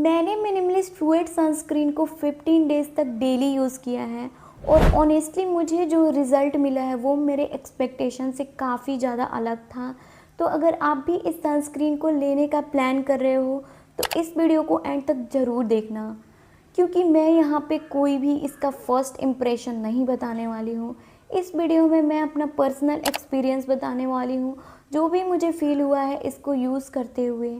मैंने minimalist fluid sunscreen को 15 days तक डेली यूज़ किया है और ऑनेस्टली मुझे जो रिज़ल्ट मिला है वो मेरे एक्सपेक्टेशन से काफ़ी ज़्यादा अलग था। तो अगर आप भी इस सनस्क्रीन को लेने का प्लान कर रहे हो तो इस वीडियो को एंड तक ज़रूर देखना, क्योंकि मैं यहाँ पे कोई भी इसका फ़र्स्ट इम्प्रेशन नहीं बताने वाली हूँ। इस वीडियो में मैं अपना पर्सनल एक्सपीरियंस बताने वाली हूँ, जो भी मुझे फ़ील हुआ है इसको यूज़ करते हुए।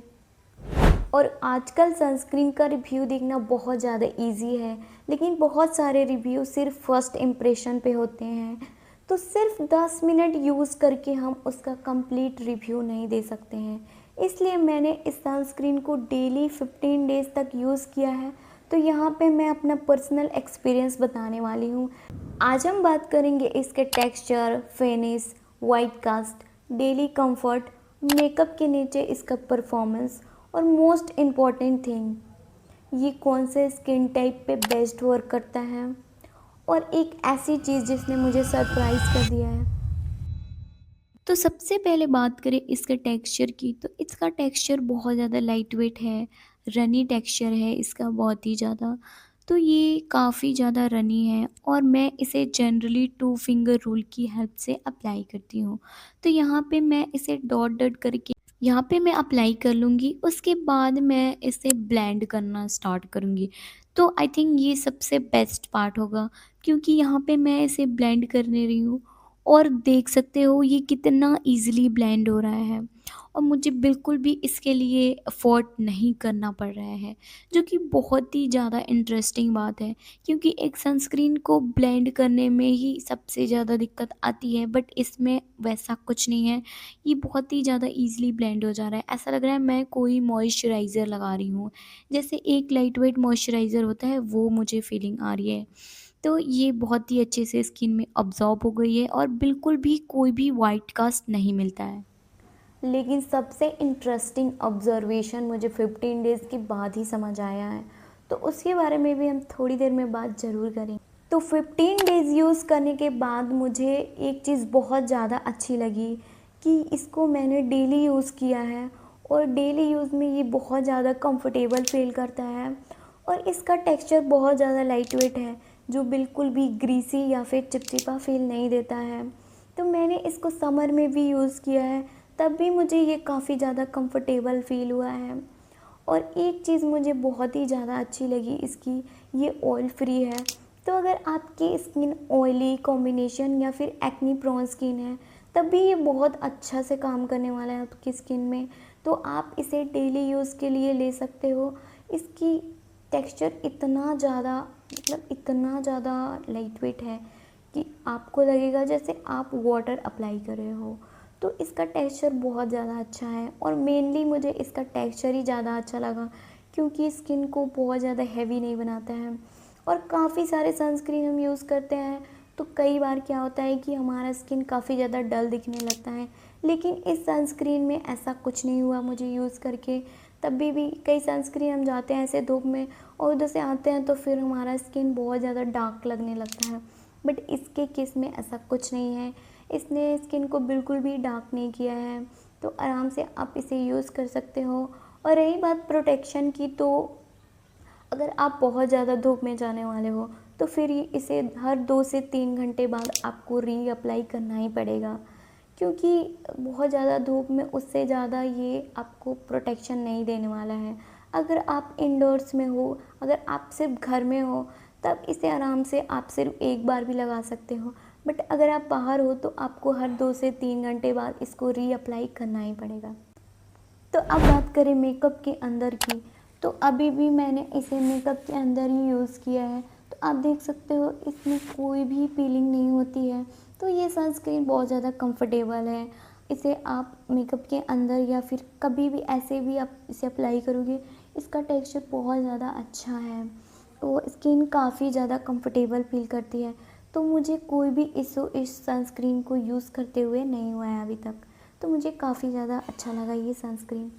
और आजकल सनस्क्रीन का रिव्यू देखना बहुत ज़्यादा इजी है, लेकिन बहुत सारे रिव्यू सिर्फ फर्स्ट इम्प्रेशन पे होते हैं। तो सिर्फ 10 मिनट यूज़ करके हम उसका कंप्लीट रिव्यू नहीं दे सकते हैं, इसलिए मैंने इस सनस्क्रीन को डेली 15 डेज़ तक यूज़ किया है। तो यहाँ पे मैं अपना पर्सनल एक्सपीरियंस बताने वाली हूँ। आज हम बात करेंगे इसके texture, finish, white cast, daily comfort, makeup के नीचे इसका परफॉर्मेंस और मोस्ट इम्पॉर्टेंट थिंग, ये कौन से स्किन टाइप पे बेस्ट वर्क करता है। और एक ऐसी चीज़ जिसने मुझे सरप्राइज़ कर दिया है। तो सबसे पहले बात करें इसके टेक्सचर की, तो इसका टेक्सचर बहुत ज़्यादा लाइट वेट है, रनी टेक्सचर है इसका बहुत ही ज़्यादा। तो ये काफ़ी ज़्यादा रनी है और मैं इसे जनरली 2 फिंगर रूल की हेल्प से अप्लाई करती हूँ। तो यहाँ पे मैं इसे डॉट डॉट करके यहाँ पे मैं अप्लाई कर लूँगी, उसके बाद मैं इसे ब्लेंड करना स्टार्ट करूँगी। तो आई थिंक ये सबसे बेस्ट पार्ट होगा, क्योंकि यहाँ पे मैं इसे ब्लेंड करने रही हूँ और देख सकते हो ये कितना ईज़िली ब्लेंड हो रहा है और मुझे बिल्कुल भी इसके लिए एफ़र्ट नहीं करना पड़ रहा है, जो कि बहुत ही ज़्यादा इंटरेस्टिंग बात है, क्योंकि एक सनस्क्रीन को ब्लेंड करने में ही सबसे ज़्यादा दिक्कत आती है, बट इसमें वैसा कुछ नहीं है। ये बहुत ही ज़्यादा ईज़िली ब्लेंड हो जा रहा है, ऐसा लग रहा है मैं कोई मॉइस्चराइज़र लगा रही हूँ। जैसे एक लाइट वेट मॉइस्चराइज़र होता है, वो मुझे फीलिंग आ रही है। तो ये बहुत ही अच्छे से स्किन में अब्ज़ॉर्ब हो गई है और बिल्कुल भी कोई भी वाइट कास्ट नहीं मिलता है। लेकिन सबसे इंटरेस्टिंग ऑब्ज़र्वेशन मुझे 15 डेज़ के बाद ही समझ आया है, तो उसके बारे में भी हम थोड़ी देर में बात ज़रूर करेंगे। तो 15 डेज़ यूज़ करने के बाद मुझे एक चीज़ बहुत ज़्यादा अच्छी लगी कि इसको मैंने डेली यूज़ किया है और डेली यूज़ में ये बहुत ज़्यादा कंफर्टेबल फ़ील करता है और इसका टेक्सचर बहुत ज़्यादा लाइट वेट है, जो बिल्कुल भी ग्रीसी या फिर चिपचिपा फ़ील नहीं देता है। तो मैंने इसको समर में भी यूज़ किया है, तब भी मुझे ये काफ़ी ज़्यादा कंफर्टेबल फ़ील हुआ है। और एक चीज़ मुझे बहुत ही ज़्यादा अच्छी लगी इसकी, ये ऑयल फ्री है। तो अगर आपकी स्किन ऑयली कॉम्बिनेशन या फिर एक्नी प्रोन स्किन है, तब भी ये बहुत अच्छा से काम करने वाला है आपकी स्किन में। तो आप इसे डेली यूज़ के लिए ले सकते हो। इसकी टेक्सचर इतना ज़्यादा, मतलब इतना ज़्यादा लाइट वेट है कि आपको लगेगा जैसे आप वाटर अप्लाई कर रहे हो। तो इसका टेक्सचर बहुत ज़्यादा अच्छा है और मेनली मुझे इसका टेक्सचर ही ज़्यादा अच्छा लगा, क्योंकि स्किन को बहुत ज़्यादा हैवी नहीं बनाता है। और काफ़ी सारे सनस्क्रीन हम यूज़ करते हैं तो कई बार क्या होता है कि हमारा स्किन काफ़ी ज़्यादा डल दिखने लगता है, लेकिन इस सनस्क्रीन में ऐसा कुछ नहीं हुआ मुझे यूज़ करके। तब भी कई सनस्क्रीन हम जाते हैं ऐसे धूप में और उधर से आते हैं तो फिर हमारा स्किन बहुत ज़्यादा डार्क लगने लगता है, बट इसके केस में ऐसा कुछ नहीं है। इसने स्किन को बिल्कुल भी डार्क नहीं किया है, तो आराम से आप इसे यूज़ कर सकते हो। और रही बात प्रोटेक्शन की, तो अगर आप बहुत ज़्यादा धूप में जाने वाले हो तो फिर इसे हर 2 से 3 घंटे बाद आपको रीअप्लाई करना ही पड़ेगा, क्योंकि बहुत ज़्यादा धूप में उससे ज़्यादा ये आपको प्रोटेक्शन नहीं देने वाला है। अगर आप इंडोर्स में हो, अगर आप सिर्फ घर में हो, तब इसे आराम से आप सिर्फ एक बार भी लगा सकते हो, बट अगर आप बाहर हो तो आपको हर 2 से 3 घंटे बाद इसको रीअप्लाई करना ही पड़ेगा। तो अब बात करें मेकअप के अंदर की, तो अभी भी मैंने इसे मेकअप के अंदर ही यूज़ किया है। तो आप देख सकते हो इसमें कोई भी पीलिंग नहीं होती है। तो ये सनस्क्रीन बहुत ज़्यादा कंफर्टेबल है। इसे आप मेकअप के अंदर या फिर कभी भी ऐसे भी आप इसे अप्लाई करोगे, इसका टेक्सचर बहुत ज़्यादा अच्छा है। तो स्किन काफ़ी ज़्यादा कंफर्टेबल फील करती है। तो मुझे कोई भी इशू इस सनस्क्रीन को यूज़ करते हुए नहीं हुआ है अभी तक। तो मुझे काफ़ी ज़्यादा अच्छा लगा ये सनस्क्रीन।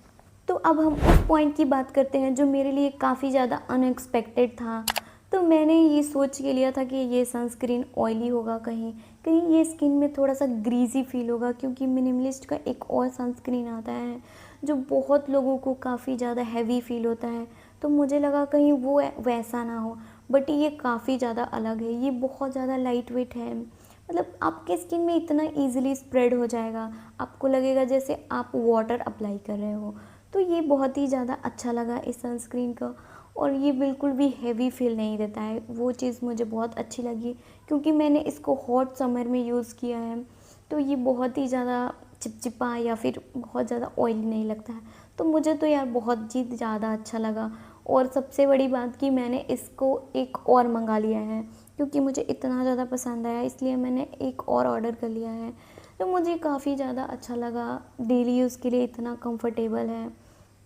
तो अब हम उस पॉइंट की बात करते हैं जो मेरे लिए काफ़ी ज़्यादा अनएक्सपेक्टेड था। तो मैंने ये सोच के लिया था कि ये सनस्क्रीन ऑयली होगा, कहीं कहीं ये स्किन में थोड़ा सा ग्रीजी फील होगा, क्योंकि मिनिमलिस्ट का एक और सनस्क्रीन आता है जो बहुत लोगों को काफ़ी ज़्यादा हैवी फील होता है। तो मुझे लगा कहीं वो वैसा ना हो, बट ये काफ़ी ज़्यादा अलग है। ये बहुत ज़्यादा लाइट वेट है, मतलब आपके स्किन में इतना ईज़िली स्प्रेड हो जाएगा, आपको लगेगा जैसे आप वाटर अप्लाई कर रहे हो। तो ये बहुत ही ज़्यादा अच्छा लगा इस सनस्क्रीन का, और ये बिल्कुल भी हेवी फील नहीं देता है, वो चीज़ मुझे बहुत अच्छी लगी क्योंकि मैंने इसको हॉट समर में यूज़ किया है। तो ये बहुत ही ज़्यादा चिपचिपा या फिर बहुत ज़्यादा ऑयली नहीं लगता है, तो मुझे तो यार बहुत ही ज़्यादा अच्छा लगा। और सबसे बड़ी बात कि मैंने इसको एक और मंगा लिया है क्योंकि मुझे इतना ज़्यादा पसंद आया, इसलिए मैंने एक और ऑर्डर कर लिया है। तो मुझे काफ़ी ज़्यादा अच्छा लगा, डेली यूज़ के लिए इतना कंफर्टेबल है,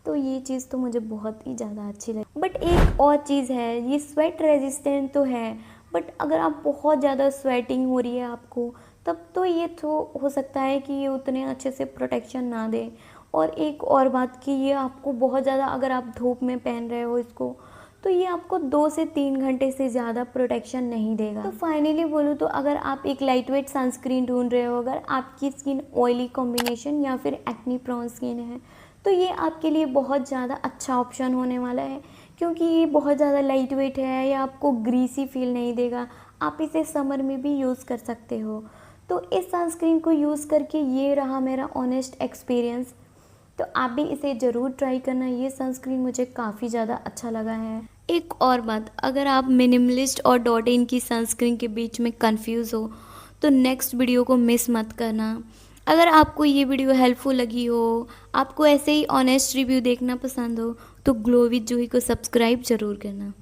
तो ये चीज़ तो मुझे बहुत ही ज़्यादा अच्छी लगी। बट एक और चीज़ है, ये स्वेट रेजिस्टेंट तो है, बट अगर आप बहुत ज़्यादा स्वेटिंग हो रही है आपको, तब तो ये तो हो सकता है कि ये उतने अच्छे से प्रोटेक्शन ना दे। और एक और बात कि ये आपको बहुत ज़्यादा, अगर आप धूप में पहन रहे हो इसको, तो ये आपको 2 से 3 घंटे से ज़्यादा प्रोटेक्शन नहीं देगा। तो फाइनली बोलूँ तो अगर आप एक लाइट वेट सनस्क्रीन ढूंढ रहे हो, अगर आपकी स्किन ऑयली कॉम्बिनेशन या फिर एक्नी प्रोन स्किन है, तो ये आपके लिए बहुत ज़्यादा अच्छा ऑप्शन होने वाला है क्योंकि ये बहुत ज़्यादा लाइट वेट है, ये आपको ग्रीसी फील नहीं देगा, आप इसे समर में भी यूज़ कर सकते हो। तो इस सनस्क्रीन को यूज़ करके ये रहा मेरा ऑनेस्ट एक्सपीरियंस। तो आप भी इसे ज़रूर ट्राई करना, ये सनस्क्रीन मुझे काफ़ी ज़्यादा अच्छा लगा है। एक और बात, अगर आप मिनिमलिस्ट और डॉट इन की सनस्क्रीन के बीच में कंफ्यूज हो तो नेक्स्ट वीडियो को मिस मत करना। अगर आपको ये वीडियो हेल्पफुल लगी हो, आपको ऐसे ही ऑनेस्ट रिव्यू देखना पसंद हो, तो ग्लो विद जूही को सब्सक्राइब ज़रूर करना।